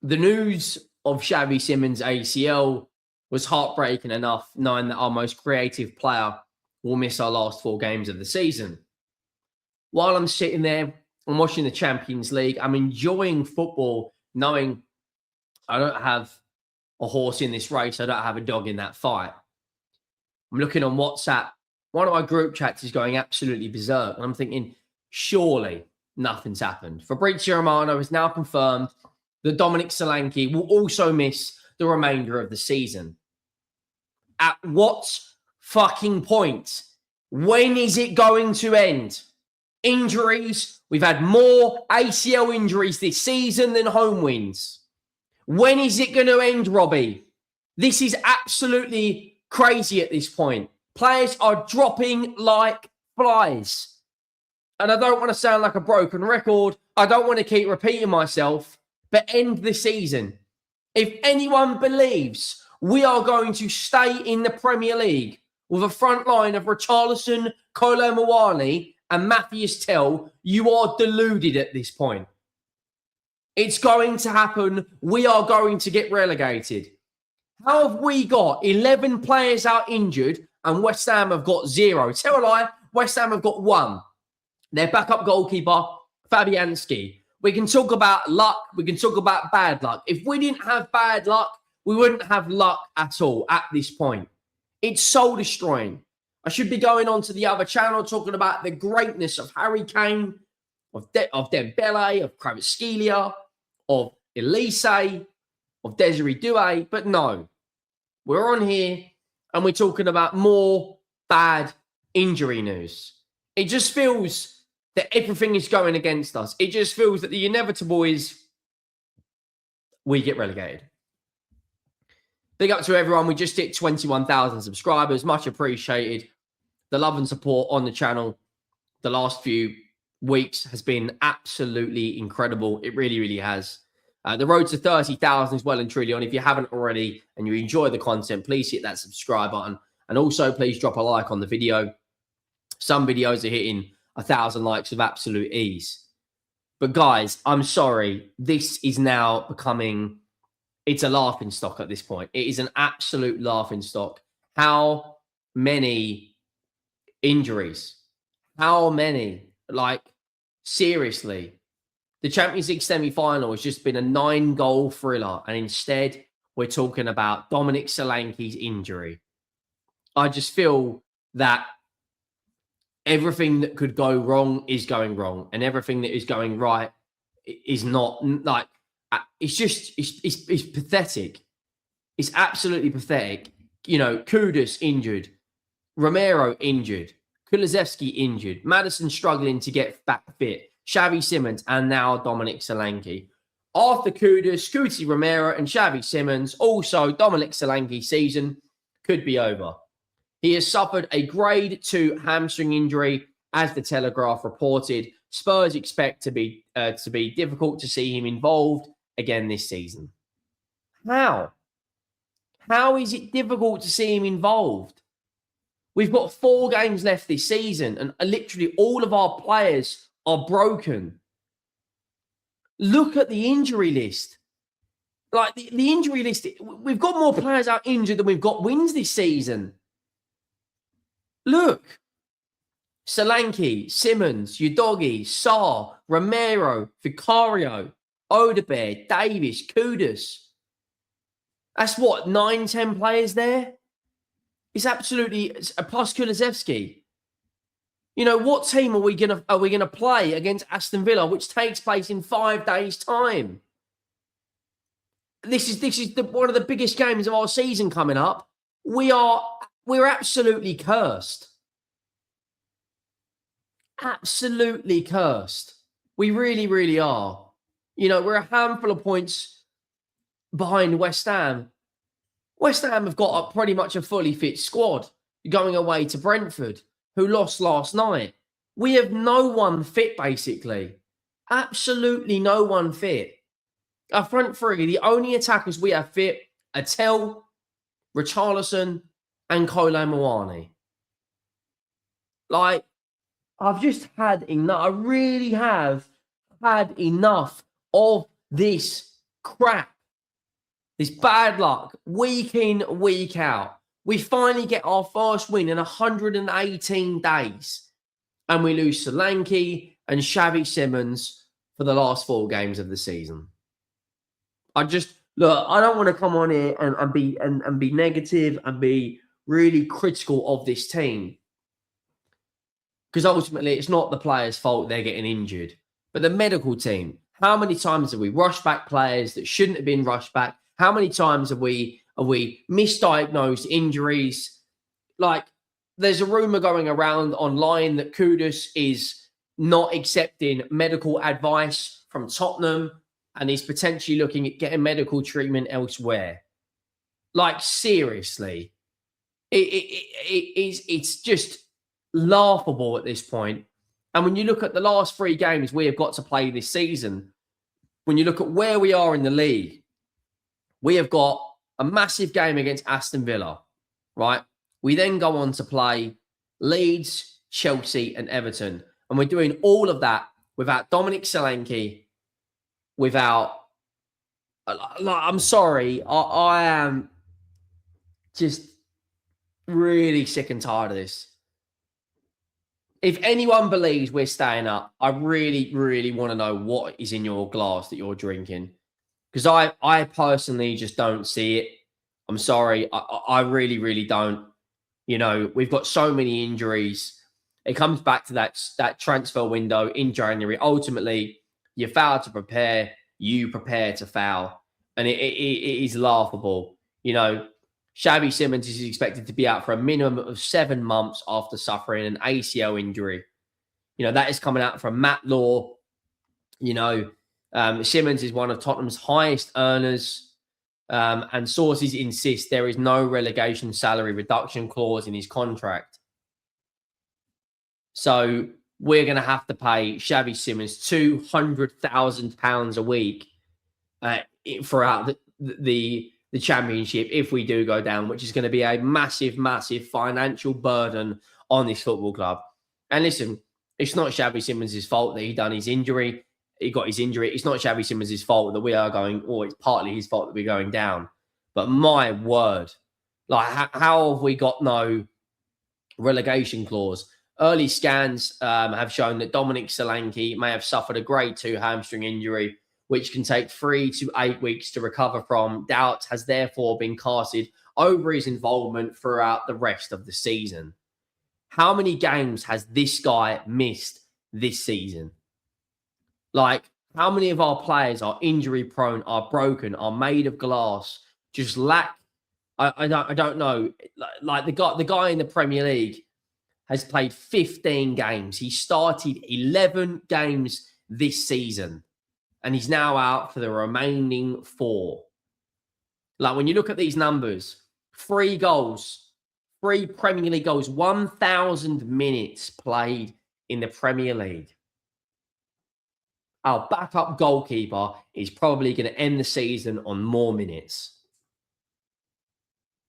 The news of Xavi Simons' ACL was heartbreaking enough, knowing that our most creative player will miss our last 4 games of the season. While I'm sitting there and watching the Champions League, I'm enjoying football, knowing I don't have a horse in this race. I don't have a dog in that fight. I'm looking on WhatsApp. One of my group chats is going absolutely berserk. And I'm thinking, surely nothing's happened. Fabrizio Romano has now confirmed that Dominic Solanke will also miss the remainder of the season. At what fucking point? When is it going to end? Injuries. We've had more ACL injuries this season than home wins. When is it going to end, Robbie? This is absolutely crazy at this point. Players are dropping like flies. And I don't want to sound like a broken record. I don't want to keep repeating myself, but end the season. If anyone believes we are going to stay in the Premier League with a front line of Richarlison, Kolo Muani, and Matthias Tell, you are deluded at this point. It's going to happen. We are going to get relegated. How have we got 11 players out injured and West Ham have got 0? Tell a lie, West Ham have got 1. Their backup goalkeeper, Fabianski. We can talk about luck. We can talk about bad luck. If we didn't have bad luck, we wouldn't have luck at all at this point. It's soul destroying. I should be going on to the other channel talking about the greatness of Harry Kane, of Dembele, of Kvaratskhelia, of Elise, of Desiree Doué, but no. We're on here and we're talking about more bad injury news. It just feels that everything is going against us. It just feels that the inevitable is we get relegated. Big up to everyone. We just hit 21,000 subscribers. Much appreciated. The love and support on the channel the last few weeks has been absolutely incredible. It really, really has. The road to 30,000 is well and truly on. If you haven't already and you enjoy the content, please hit that subscribe button. And also, please drop a like on the video. Some videos are hitting 1,000 likes with absolute ease. But guys, I'm sorry. This is now becoming, it's a laughing stock at this point. It is an absolute laughing stock. How many injuries? How many? Like, seriously. The Champions League semi-final has just been a 9-goal thriller. And instead, we're talking about Dominic Solanke's injury. I just feel that everything that could go wrong is going wrong. And everything that is going right is not. Like, it's just, it's pathetic. It's absolutely pathetic. You know, Kudus injured. Romero injured. Kulusevski injured. Maddison struggling to get back fit. Xavi Simons, and now Dominic Solanke. After Kudus, Cuti, Romero, and Xavi Simons, also Dominic Solanke's season could be over. He has suffered a grade 2 hamstring injury, as the Telegraph reported. Spurs expect to be difficult to see him involved again this season. How? How is it difficult to see him involved? We've got 4 games left this season, and literally all of our players are broken. Look at the injury list. Like the injury list, we've got more players out injured than we've got wins this season. Look. Solanke, Simons, Udogi, Sarr, Romero, Vicario, Odegaard, Davis, Kudus. That's what, 9, 10 players there? It's absolutely, plus Kulusevski. You know, what team are we gonna play against Aston Villa, which takes place in 5 days' time? This is one of the biggest games of our season coming up. We're absolutely cursed. Absolutely cursed. We really, really are. You know, we're a handful of points behind West Ham. West Ham have got pretty much a fully fit squad going away to Brentford, who lost last night. We have no one fit, basically. Absolutely no one fit. Our front three, the only attackers we have fit are Tell, Richarlison, and Kolo Muani. Like, I've just had enough. I really have had enough of this crap, this bad luck, week in, week out. We finally get our first win in 118 days, and we lose Solanke and Xavi Simons for the last 4 games of the season. I don't want to come on here and be negative and be really critical of this team, because ultimately it's not the players' fault they're getting injured, but the medical team. How many times have we rushed back players that shouldn't have been rushed back? How many times have we misdiagnosed injuries? Like, there's a rumor going around online that Kudus is not accepting medical advice from Tottenham and is potentially looking at getting medical treatment elsewhere. Like, seriously, it's just laughable at this point. And when you look at the last 3 games we have got to play this season, when you look at where we are in the league, we have got a massive game against Aston Villa, right? We then go on to play Leeds, Chelsea, and Everton. And we're doing all of that without Dominic Solanke, without... I'm sorry, I am just really sick and tired of this. If anyone believes we're staying up, I really, really want to know what is in your glass that you're drinking. Because I personally just don't see it. I'm sorry. I really, really don't. You know, we've got so many injuries. It comes back to that transfer window in January. Ultimately, you foul to prepare. You prepare to foul. And it is laughable. You know, Xavi Simons is expected to be out for a minimum of 7 months after suffering an ACL injury. You know, that is coming out from Matt Law. You know, Simons is one of Tottenham's highest earners, and sources insist there is no relegation salary reduction clause in his contract. So we're going to have to pay Xavi Simons £200,000 a week throughout the Championship if we do go down, which is going to be a massive, massive financial burden on this football club. And listen, it's not Xavi Simons' fault that he got his injury. It's not Xavi Simons' fault that we are going, or it's partly his fault that we're going down. But my word, like, how have we got no relegation clause? Early scans have shown that Dominic Solanke may have suffered a grade 2 hamstring injury, which can take 3 to 8 weeks to recover from. Doubt has therefore been casted over his involvement throughout the rest of the season. How many games has this guy missed this season? Like, how many of our players are injury prone, are broken, are made of glass, just lack? I don't know. Like the guy in the Premier League has played 15 games. He started 11 games this season, and he's now out for the remaining 4. Like, when you look at these numbers, 3 goals, 3 Premier League goals, 1,000 minutes played in the Premier League. Our backup goalkeeper is probably going to end the season on more minutes.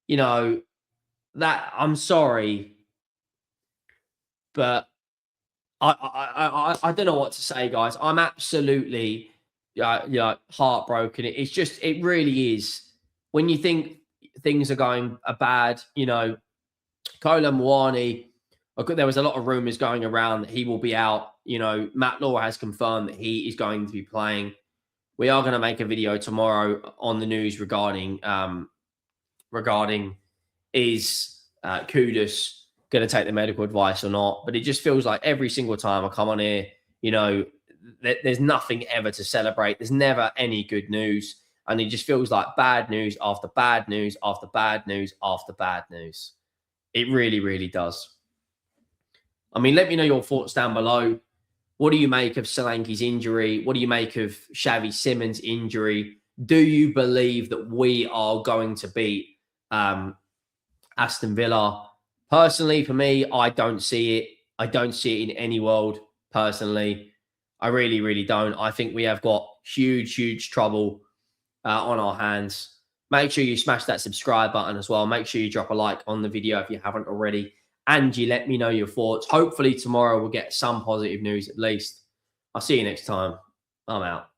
You know, that, I'm sorry, but I don't know what to say, guys. I'm absolutely heartbroken. It's just, it really is. When you think things are going bad, you know, Kolo Muani, there was a lot of rumors going around that he will be out. You know, Matt Law has confirmed that he is going to be playing. We are going to make a video tomorrow on the news regarding is Kudus going to take the medical advice or not. But it just feels like every single time I come on here, you know, there's nothing ever to celebrate. There's never any good news. And it just feels like bad news after bad news after bad news after bad news. It really, really does. I mean, let me know your thoughts down below. What do you make of Solanke's injury? What do you make of Xavi Simons' injury? Do you believe that we are going to beat Aston Villa? Personally, for me, I don't see it. I don't see it in any world, personally. I really, really don't. I think we have got huge, huge trouble on our hands. Make sure you smash that subscribe button as well. Make sure you drop a like on the video if you haven't already. And you let me know your thoughts. Hopefully tomorrow we'll get some positive news at least. I'll see you next time. I'm out.